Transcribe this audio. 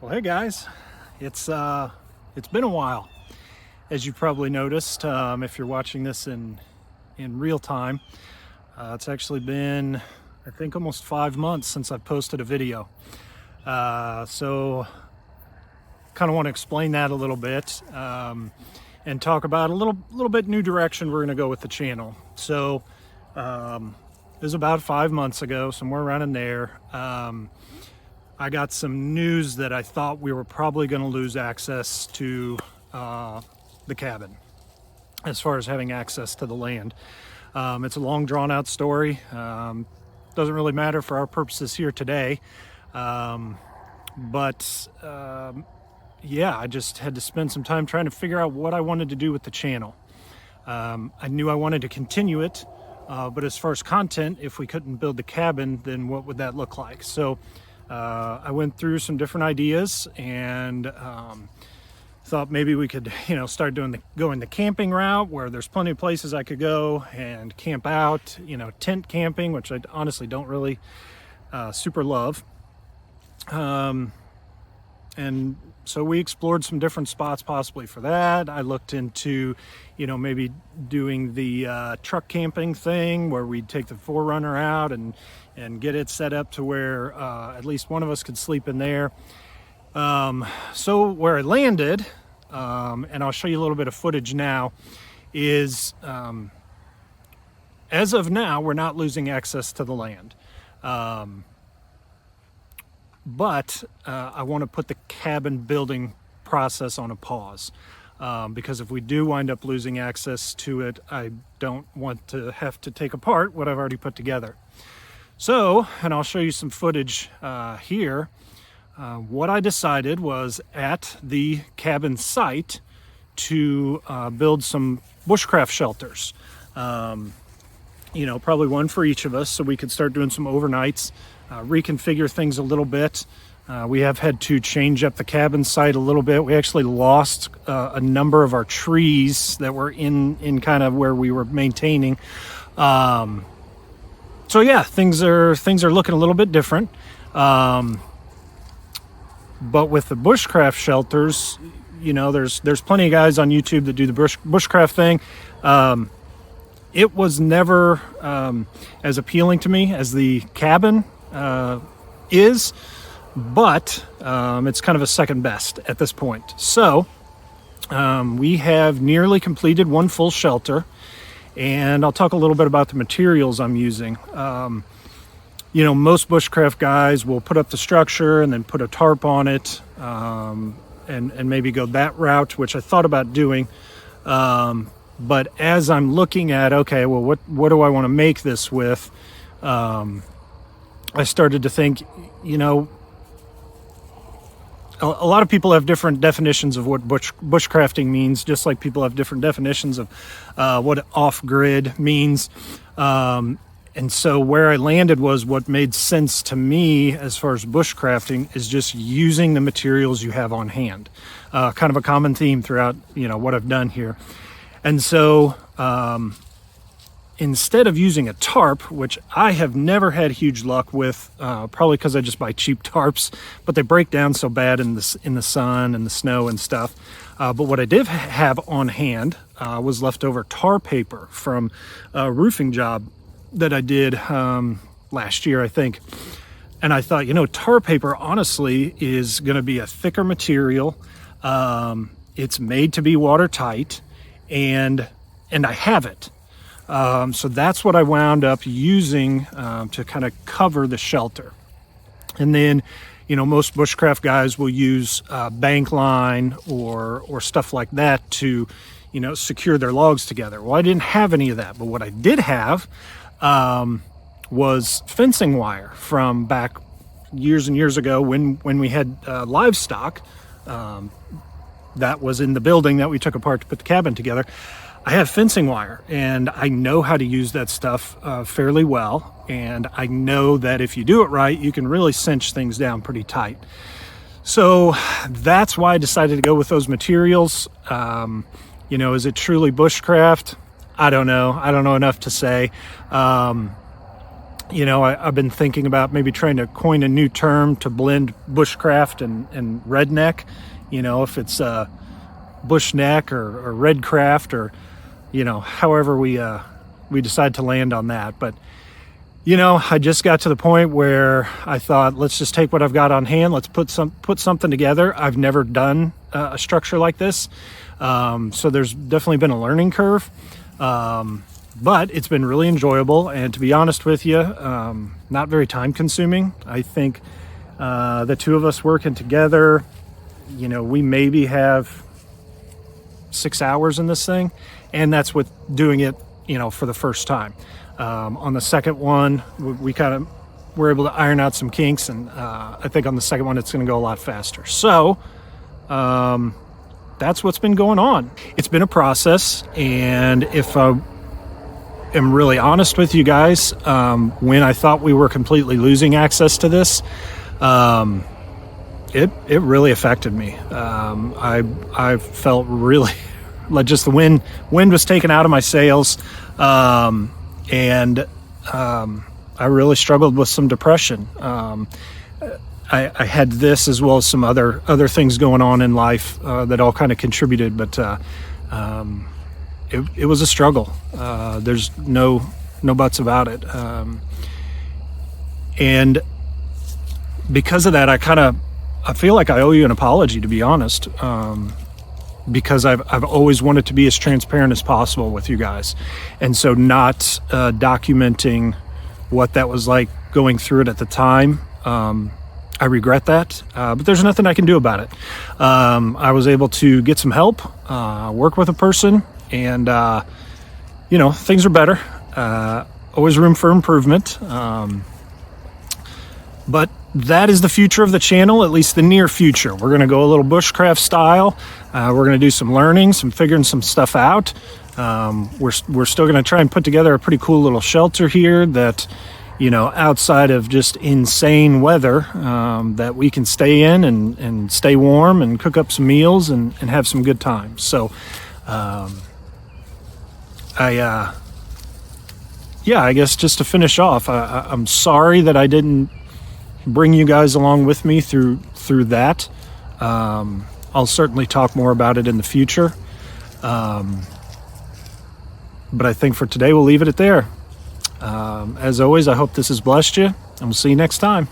Well, hey guys, it's been a while, as you probably noticed if you're watching this in real time. It's actually been, I think, almost 5 months since I've posted a video. So kind of want to explain that a little bit and talk about a little bit new direction we're going to go with the channel. So it was about 5 months ago, somewhere around in there. I got some news that I thought we were probably going to lose access to the cabin as far as having access to the land. It's a long drawn out story. Doesn't really matter for our purposes here today. Yeah, I just had to spend some time trying to figure out what I wanted to do with the channel. I knew I wanted to continue it, but as far as content, if we couldn't build the cabin, then what would that look like? So I went through some different ideas and thought maybe we could, start going the camping route, where there's plenty of places I could go and camp out, tent camping, which I honestly don't really super love. And so we explored some different spots possibly for that. I looked into, maybe doing the truck camping thing, where we'd take the 4Runner out and get it set up to where at least one of us could sleep in there. So where I landed, and I'll show you a little bit of footage now, is as of now, we're not losing access to the land. But I want to put the cabin building process on a pause, because if we do wind up losing access to it, I don't want to have to take apart what I've already put together. So, and I'll show you some footage here. What I decided was, at the cabin site, to build some bushcraft shelters. Probably one for each of us, so we could start doing some overnights, reconfigure things a little bit. We have had to change up the cabin site a little bit. We actually lost a number of our trees that were in kind of where we were maintaining. So yeah, things are looking a little bit different. But with the bushcraft shelters, there's plenty of guys on YouTube that do the bushcraft thing. It was never as appealing to me as the cabin is, but it's kind of a second best at this point. So we have nearly completed one full shelter, and I'll talk a little bit about the materials I'm using. Most bushcraft guys will put up the structure and then put a tarp on it, and maybe go that route, which I thought about doing. But as I'm looking at, okay, well, what do I want to make this with? I started to think, a lot of people have different definitions of what bushcrafting means, just like people have different definitions of what off-grid means. And so where I landed was, what made sense to me as far as bushcrafting is just using the materials you have on hand. Kind of a common theme throughout, what I've done here. And so instead of using a tarp, which I have never had huge luck with, probably because I just buy cheap tarps, but they break down so bad in the sun and the snow and stuff. But what I did have on hand was leftover tar paper from a roofing job that I did last year, I think. And I thought, tar paper honestly is going to be a thicker material. It's made to be watertight, and I have it. So that's what I wound up using to kind of cover the shelter. And then, most bushcraft guys will use bank line or stuff like that to, secure their logs together. Well, I didn't have any of that, but what I did have was fencing wire from back years and years ago when we had livestock that was in the building that we took apart to put the cabin together. I have fencing wire, and I know how to use that stuff fairly well, and I know that if you do it right, you can really cinch things down pretty tight. So that's why I decided to go with those materials. Is it truly bushcraft? I don't know. I don't know enough to say. I've been thinking about maybe trying to coin a new term to blend bushcraft and redneck. If it's bushneck or redcraft, or however we decide to land on that. But I just got to the point where I thought, let's just take what I've got on hand. Let's put something together. I've never done a structure like this, so there's definitely been a learning curve. But it's been really enjoyable, and to be honest with you, not very time consuming. I think the two of us working together, we maybe have 6 hours in this thing, and that's with doing it, for the first time. On the second one, we kind of were able to iron out some kinks, and I think on the second one it's going to go a lot faster. So that's what's been going on. It's been a process, and if I am really honest with you guys, when I thought we were completely losing access to this, it really affected me. I felt really like just the wind was taken out of my sails, and I really struggled with some depression. I had this as well as some other things going on in life that all kind of contributed, but it was a struggle. There's no buts about it. And because of that, I feel like I owe you an apology, to be honest, because I've always wanted to be as transparent as possible with you guys. And so not documenting what that was like going through it at the time, I regret that, but there's nothing I can do about it. I was able to get some help, work with a person, and things are better. Always room for improvement, but that is the future of the channel, at least the near future. We're going to go a little bushcraft style. We're going to do some learning, some figuring some stuff out. We're still going to try and put together a pretty cool little shelter here that, outside of just insane weather, that we can stay in and stay warm and cook up some meals and have some good times. So I guess just to finish off, I'm sorry that I didn't bring you guys along with me through that. I'll certainly talk more about it in the future. But I think for today, we'll leave it at there. As always, I hope this has blessed you, and we'll see you next time.